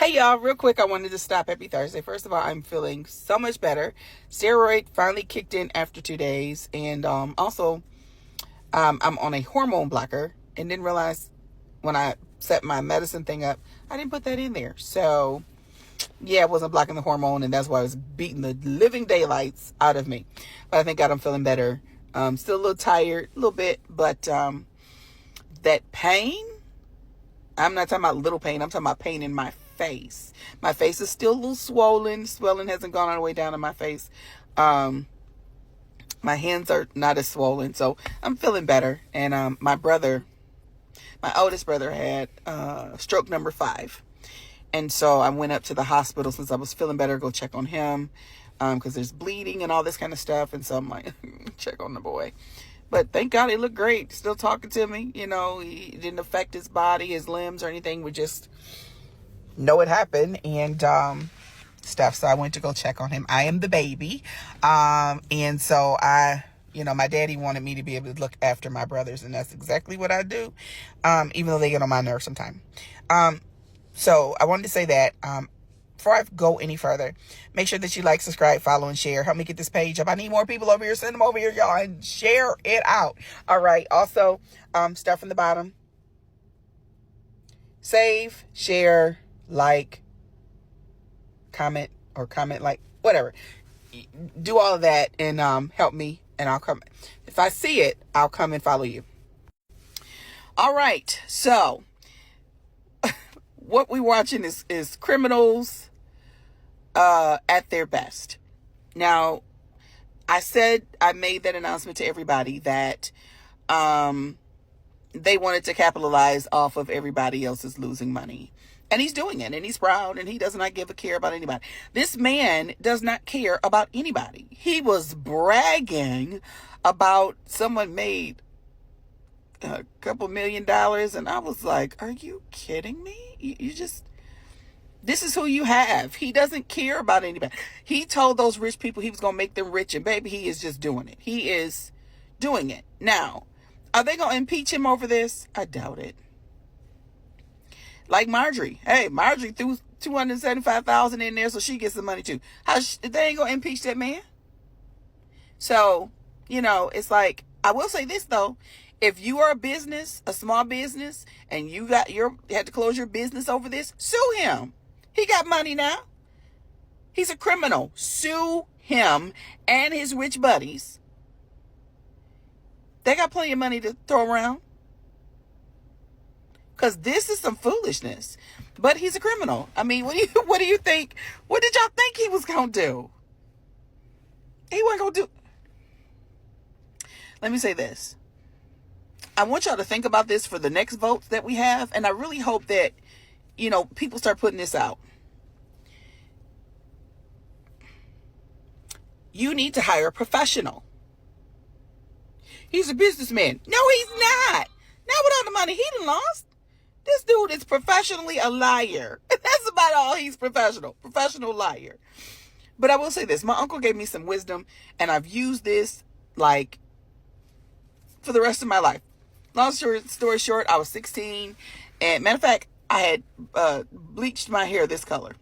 Hey y'all, real quick, I wanted to stop. Happy Thursday. First of all, I'm feeling so much better. Steroid finally kicked in after 2 days. And also, I'm on a hormone blocker and didn't realize when I set my medicine thing up, I didn't put that in there. So, yeah, it wasn't blocking the hormone, and that's why it was beating the living daylights out of me. But I thank God I'm feeling better. Still a little tired, a little bit, but that pain, I'm not talking about little pain. I'm talking about pain in my face. My face is still a little swollen. Swelling hasn't gone all the way down in my face. My hands are not as swollen. So I'm feeling better. And my oldest brother had stroke number 5. And so I went up to the hospital since I was feeling better, go check on him. Because there's bleeding and all this kind of stuff. And so I'm like, check on the boy. But thank God he looked great. Still talking to me. You know, he didn't affect his body, his limbs or anything. We just know it happened and stuff. So I went to go check on him. I am the baby. And so my daddy wanted me to be able to look after my brothers. And that's exactly what I do. Even though they get on my nerves sometimes. So I wanted to say that, before I go any further, make sure that you like, subscribe, follow, and share. Help me get this page up. I need more people over here. Send them over here, y'all, and share it out. All right. Also, start from the bottom. Save, share, like, comment, like, whatever. Do all of that and help me, and I'll come. If I see it, I'll come and follow you. All right. So, what we're watching is criminals at their best. Now, I made that announcement to everybody that they wanted to capitalize off of everybody else's losing money. And he's doing it, and he's proud, and he does not give a care about anybody. This man does not care about anybody. He was bragging about someone made a couple $1 million, and I was like, are you kidding me? This is who you have. He doesn't care about anybody. He told those rich people he was going to make them rich, and baby, he is just doing it. He is doing it. Now, are they going to impeach him over this? I doubt it. Like Marjorie. Hey, Marjorie threw $275,000 in there so she gets the money too. They ain't going to impeach that man. So, it's like, I will say this though. If you are a business, a small business, and you had to close your business over this, sue him. He got money now. He's a criminal. Sue him and his rich buddies. They got plenty of money to throw around. Because this is some foolishness. But he's a criminal. I mean, what do you think? What did y'all think he was going to do? He wasn't going to do. Let me say this. I want y'all to think about this for the next votes that we have. And I really hope that, people start putting this out. You need to hire a professional. He's a businessman. No, he's not. Not with all the money he done lost. This dude is professionally a liar. That's about all he's professional. Professional liar. But I will say this. My uncle gave me some wisdom, and I've used this, for the rest of my life. Long story short, I was 16. And matter of fact, I had bleached my hair this color.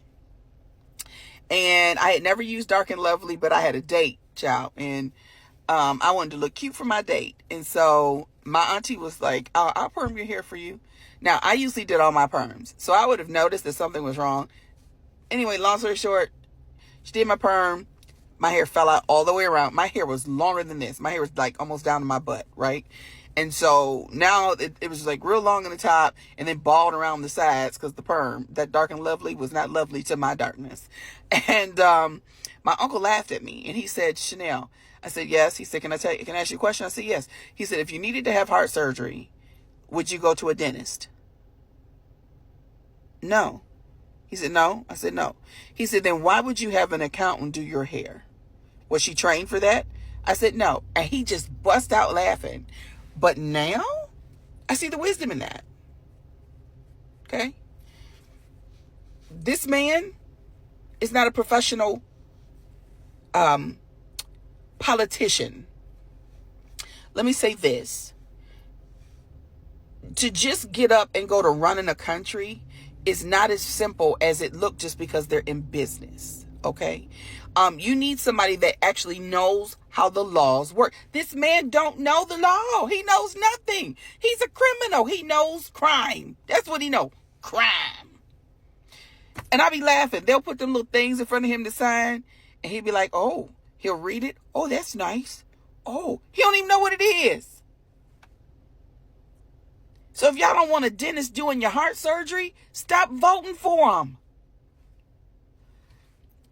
And I had never used Dark and Lovely, but I had a date, child. And I wanted to look cute for my date. And so my auntie was like, I'll perm your hair for you. Now, I usually did all my perms. So I would have noticed that something was wrong. Anyway, long story short, she did my perm. My hair fell out all the way around. My hair was longer than this. My hair was almost down to my butt, right? And so now it was real long on the top and then bald around the sides because the perm, that Dark and Lovely, was not lovely to my darkness. And my uncle laughed at me and he said, Chanel. I said, yes. He said, can I ask you a question? I said, yes. He said, if you needed to have heart surgery, would you go to a dentist? No. He said, no. I said, no. He said, then why would you have an accountant do your hair? Was she trained for that? I said, no. And he just bust out laughing. But now I see the wisdom in that. Okay. This man is not a professional politician. Let me say this. To just get up and go to running a country, is not as simple as it looked just because they're in business. Okay. You need somebody that actually knows how the laws work. This man don't know the law. He knows nothing. He's a criminal. He knows crime. That's what he knows. Crime. And I be laughing. They'll put them little things in front of him to sign. And he'll be like, oh, he'll read it. Oh, that's nice. Oh, he don't even know what it is. So if y'all don't want a dentist doing your heart surgery, stop voting for him.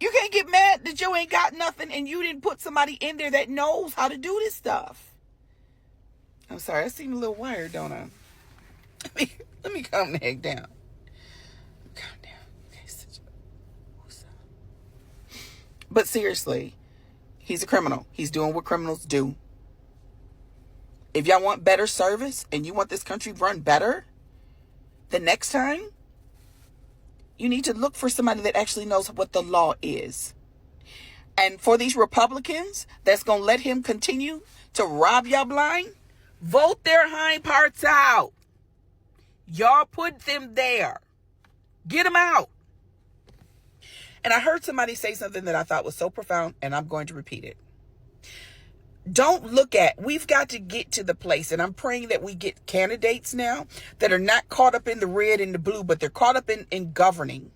You can't get mad that you ain't got nothing and you didn't put somebody in there that knows how to do this stuff. I'm sorry, I seem a little wired, don't I? Let me calm the heck down. Calm down. Okay, but seriously, he's a criminal. He's doing what criminals do. If y'all want better service and you want this country run better, the next time, you need to look for somebody that actually knows what the law is. And for these Republicans that's going to let him continue to rob y'all blind, vote their hind parts out. Y'all put them there. Get them out. And I heard somebody say something that I thought was so profound, and I'm going to repeat it. We've got to get to the place, and I'm praying that we get candidates now that are not caught up in the red and the blue, but they're caught up in governing.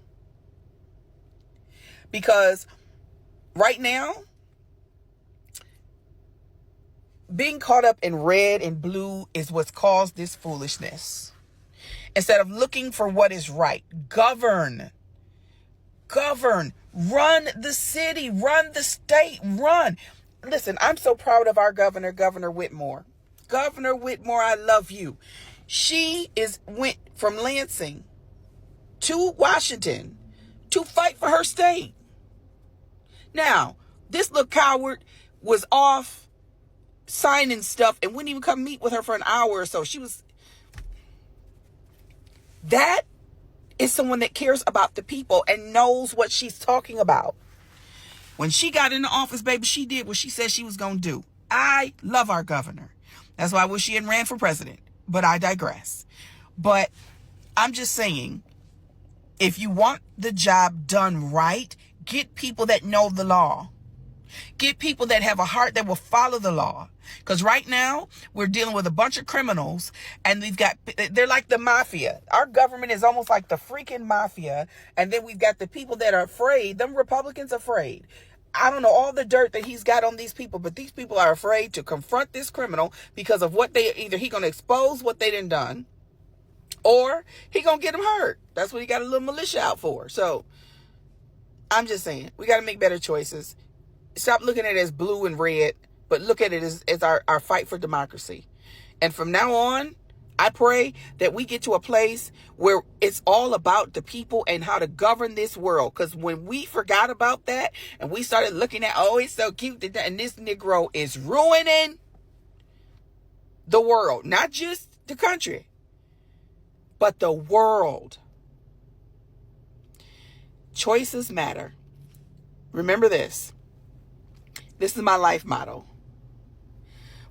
Because right now, being caught up in red and blue is what's caused this foolishness. Instead of looking for what is right, govern, run the city, run the state, run. Listen, I'm so proud of our governor, Governor Whitmore. Governor Whitmore, I love you. She went from Lansing to Washington to fight for her state. Now, this little coward was off signing stuff and wouldn't even come meet with her for an hour or so. That is someone that cares about the people and knows what she's talking about. When she got into office, baby, she did what she said she was going to do. I love our governor. That's why I wish she hadn't ran for president. But I digress. But I'm just saying, if you want the job done right, get people that know the law. Get people that have a heart that will follow the law. Because right now, we're dealing with a bunch of criminals, and they're like the mafia. Our government is almost like the freaking mafia. And then we've got the people that are afraid. Them Republicans are afraid. I don't know all the dirt that he's got on these people, but these people are afraid to confront this criminal because of either he going to expose what they done, or he going to get them hurt. That's what he got a little militia out for. So I'm just saying, we got to make better choices. Stop looking at it as blue and red, but look at it as our fight for democracy. And from now on, I pray that we get to a place where it's all about the people and how to govern this world. Because when we forgot about that and we started looking at, oh, it's so cute, and this Negro is ruining the world, not just the country, but the world. Choices matter. Remember this. This is my life motto.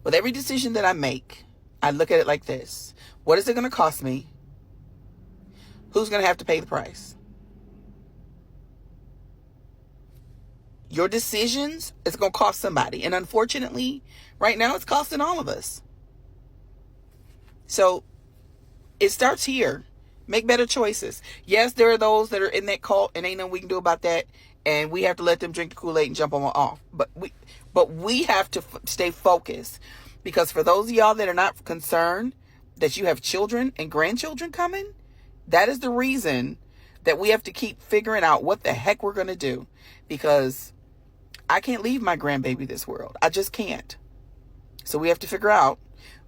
With every decision that I make, I look at it like this. What is it going to cost me? Who's going to have to pay the price? Your decisions is going to cost somebody. And unfortunately, right now, it's costing all of us. So it starts here. Make better choices. Yes, there are those that are in that cult, and ain't nothing we can do about that. And we have to let them drink the Kool-Aid and jump on off. But we have to stay focused. Because for those of y'all that are not concerned that you have children and grandchildren coming, that is the reason that we have to keep figuring out what the heck we're going to do. Because I can't leave my grandbaby this world. I just can't. So we have to figure out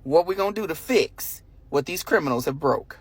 what we're going to do to fix what these criminals have broke.